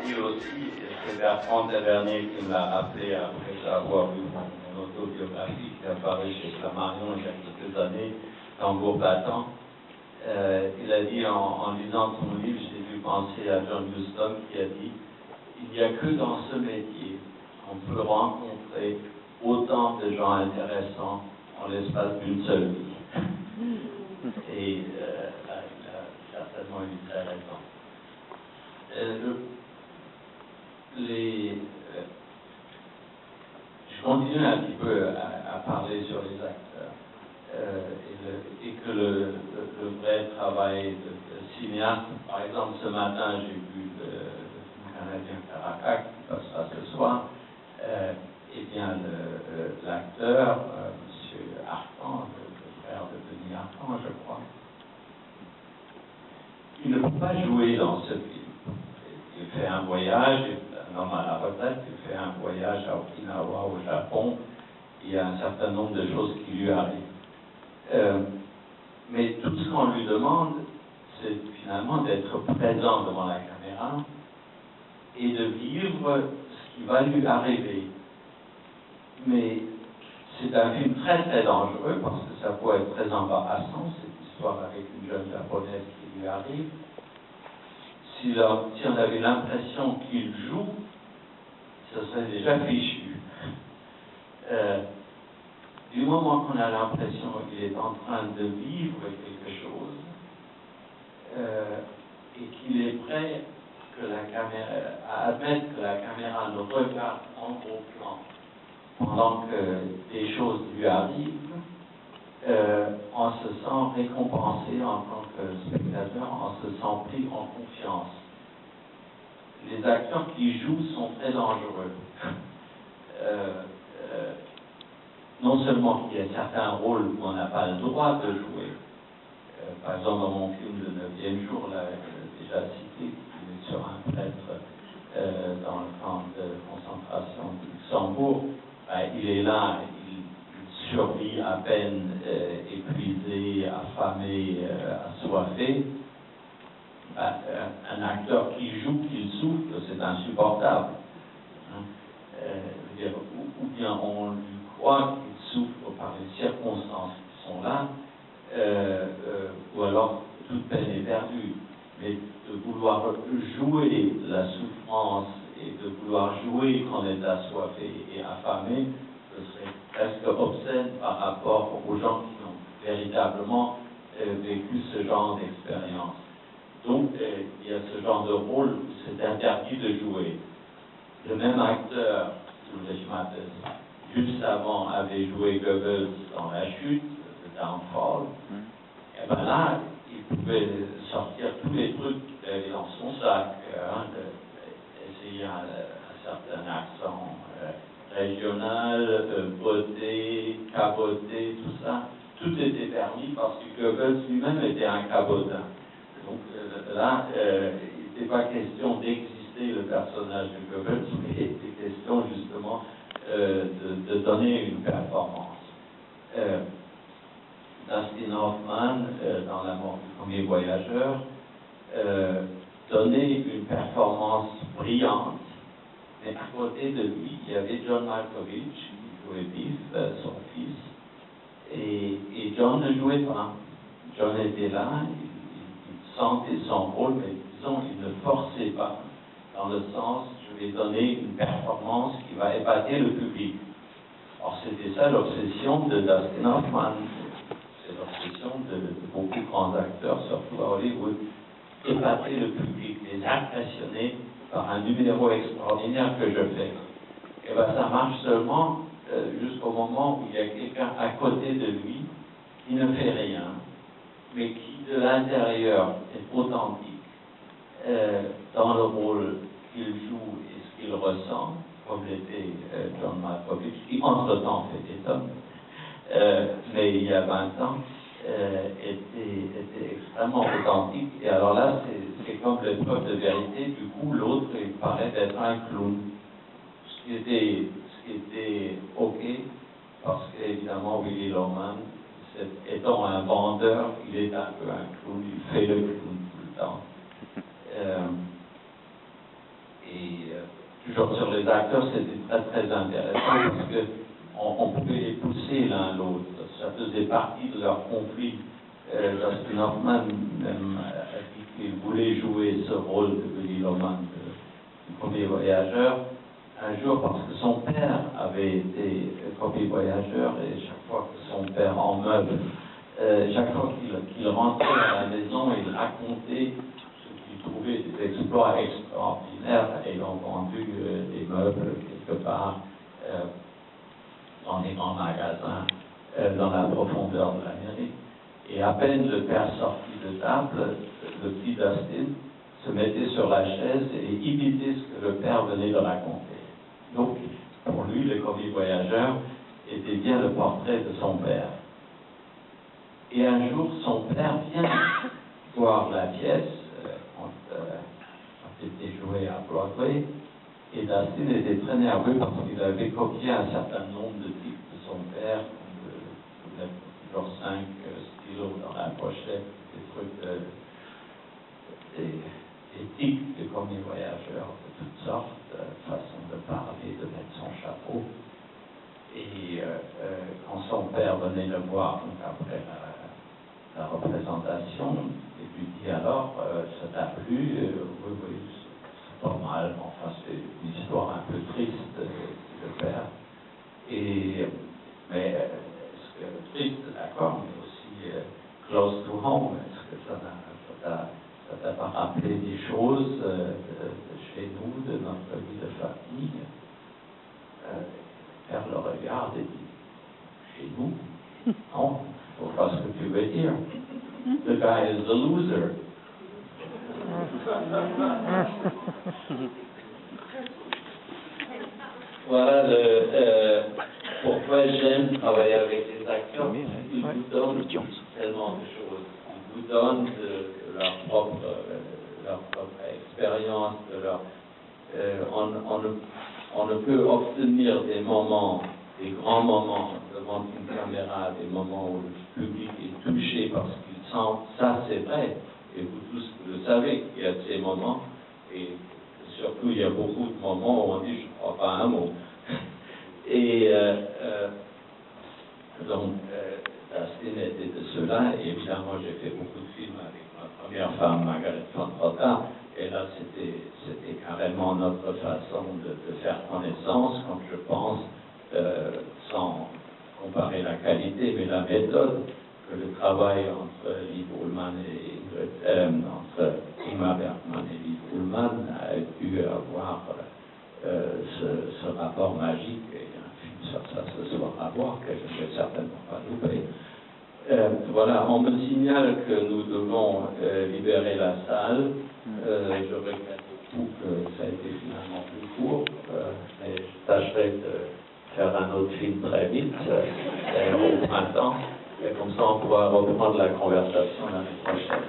dit aussi, c'est Bertrand Tavernier qui me l'a rappelé après avoir lu mon autobiographie qui est apparue chez Flammarion il y a quelques années, Tambour battant. Il a dit en lisant son livre, j'ai dû penser à John Huston qui a dit il n'y a que dans ce métier qu'on peut rencontrer autant de gens intéressants en l'espace d'une seule vie. Et il a certainement eu très raison. Je continue un petit peu à parler sur les acteurs et que le vrai travail de cinéaste, par exemple ce matin j'ai vu le Canadien Caracac qui passera ce soir, et bien l'acteur, M. Arcand, le frère de Denis Arcand je crois, il ne peut pas jouer dans ce film. Il fait un voyage, un homme à la retraite, il fait un voyage à Okinawa, au Japon. Il y a un certain nombre de choses qui lui arrivent. Mais tout ce qu'on lui demande, c'est finalement d'être présent devant la caméra et de vivre ce qui va lui arriver. Mais c'est un film très très dangereux parce que ça peut être très embarrassant, cette histoire avec une jeune japonaise qui lui arrive. Si on avait l'impression qu'il joue, ce serait déjà fichu. Du moment qu'on a l'impression qu'il est en train de vivre quelque chose et qu'il est prêt à admettre que la caméra le regarde en gros plan pendant que des choses lui arrivent, on se sent récompensé en tant que spectateur, on se sent pris en confiance. Les acteurs qui jouent sont très dangereux. Non seulement qu'il y a certains rôles où on n'a pas le droit de jouer. Par exemple, dans mon film Le 9e jour, là, déjà cité, il est sur un prêtre dans le camp de concentration de Luxembourg. Il est là, il survit à peine, épuisé, affamé, assoiffé. Un acteur qui joue, qu'il souffle, c'est insupportable. Ou bien on lui croit qu'il souffre par les circonstances qui sont là, ou alors toute peine est perdue. Mais de vouloir jouer la souffrance et de vouloir jouer qu'on est assoiffé et affamé, ce serait presque obscène par rapport aux gens qui ont véritablement vécu ce genre d'expérience. Donc, il y a ce genre de rôle où c'est interdit de jouer. Le même acteur, Ulrich Mattes, juste avant, avait joué Goebbels dans La Chute, The Downfall. Et bien là, il pouvait sortir tous les trucs qu'il avait dans son sac, essayer un certain accent régional, beauté, caboté, tout ça. Tout était permis parce que Goebbels lui-même était un cabotin. Donc là, il n'était pas question d'exister le personnage de Goebbels, mais il était question justement de donner une performance. Dustin Hoffman, dans La mort du premier voyageur, donnait une performance brillante, mais à côté de lui, il y avait John Malkovich, qui jouait Biff, son fils, et John ne jouait pas. John était là, il sentait son rôle, mais disons, il ne forçait pas, dans le sens, je vais donner une performance qui va épater le public. Or, c'était ça l'obsession de Dustin Hoffman, c'est l'obsession de beaucoup de grands acteurs, surtout à Hollywood, épater le public, les impressionner par un numéro extraordinaire que je fais. Et bien, ça marche seulement jusqu'au moment où il y a quelqu'un à côté de lui qui ne fait rien, mais qui, de l'intérieur, est authentique dans le rôle qu'il joue et ce qu'il ressent, comme l'était John Malkovich, qui entre-temps fait des hommes, mais il y a 20 ans, était extrêmement authentique. Et alors là, c'est comme l'épreuve de vérité. Du coup, l'autre, il paraît être un clown. Ce qui était OK, parce qu'évidemment, Willy Loman, étant un vendeur, il est un peu un clown, il fait le clown tout le temps. Et toujours sur les acteurs, c'était très très intéressant parce que on pouvait les pousser l'un l'autre. Ça faisait partie de leur conflit. Dustin Hoffman même a dit qu'il voulait jouer ce rôle de Willy Loman, du premier voyageur, un jour parce que son père avait été premier voyageur et chaque fois que son père en meuble, chaque fois qu'il rentrait à la maison, il racontait ce qu'il trouvait des exploits extraordinaires ayant vendu des meubles quelque part dans des grands magasins dans la profondeur de l'Amérique. Et à peine le père sorti de table, le petit Dustin se mettait sur la chaise et imitait ce que le père venait de raconter. Donc, pour lui, le premier voyageur était bien le portrait de son père. Et un jour, son père vient voir la pièce quand était jouée à Broadway, et Dustin était très nerveux parce qu'il avait copié un certain nombre de titres de son père, toujours 5 stylos dans la pochette, des trucs, des tics de premier voyageur de toutes sortes, façon de parler, de mettre son chapeau. Et quand son père venait le voir, donc après la représentation, il lui dit alors, ça t'a plu? Oui, oui, c'est pas mal, enfin c'est une histoire un peu triste, dit le père. Mais est-ce que triste, d'accord, mais aussi close to home, est-ce que ça t'a pas rappelé des choses de chez nous, de notre vie de famille? Le père le regarde et dit, chez nous? Non, je ne vois pas ce que tu veux dire. The guy is a loser. Voilà pourquoi j'aime travailler avec les acteurs. Ils vous donnent tellement de choses. Ils vous donnent de leur propre expérience, on ne peut obtenir des moments, des grands moments devant une caméra, des moments où le public est touché parce qu'il sent, ça c'est vrai, et vous tous vous le savez, il y a ces moments, et surtout il y a beaucoup de moments où on dit je ne crois pas un mot. Et donc, Dustin était de cela, et évidemment j'ai fait beaucoup de films avec ma première femme, Margaret von Trotta, et là c'était carrément notre façon de faire connaissance, quand je pense, sans comparer la qualité, mais la méthode, que le travail entre Liv Ullmann et entre Ingmar Bergman et Liv Ullmann a dû avoir ce rapport magique, et un film sur ça ce soir à voir, que je ne vais certainement pas louper. Voilà, on me signale que nous devons libérer la salle. Je regrette beaucoup que ça a été finalement plus court, mais je tâcherai de faire un autre film très vite, au printemps, et comme ça on pourra reprendre la conversation l'année prochaine.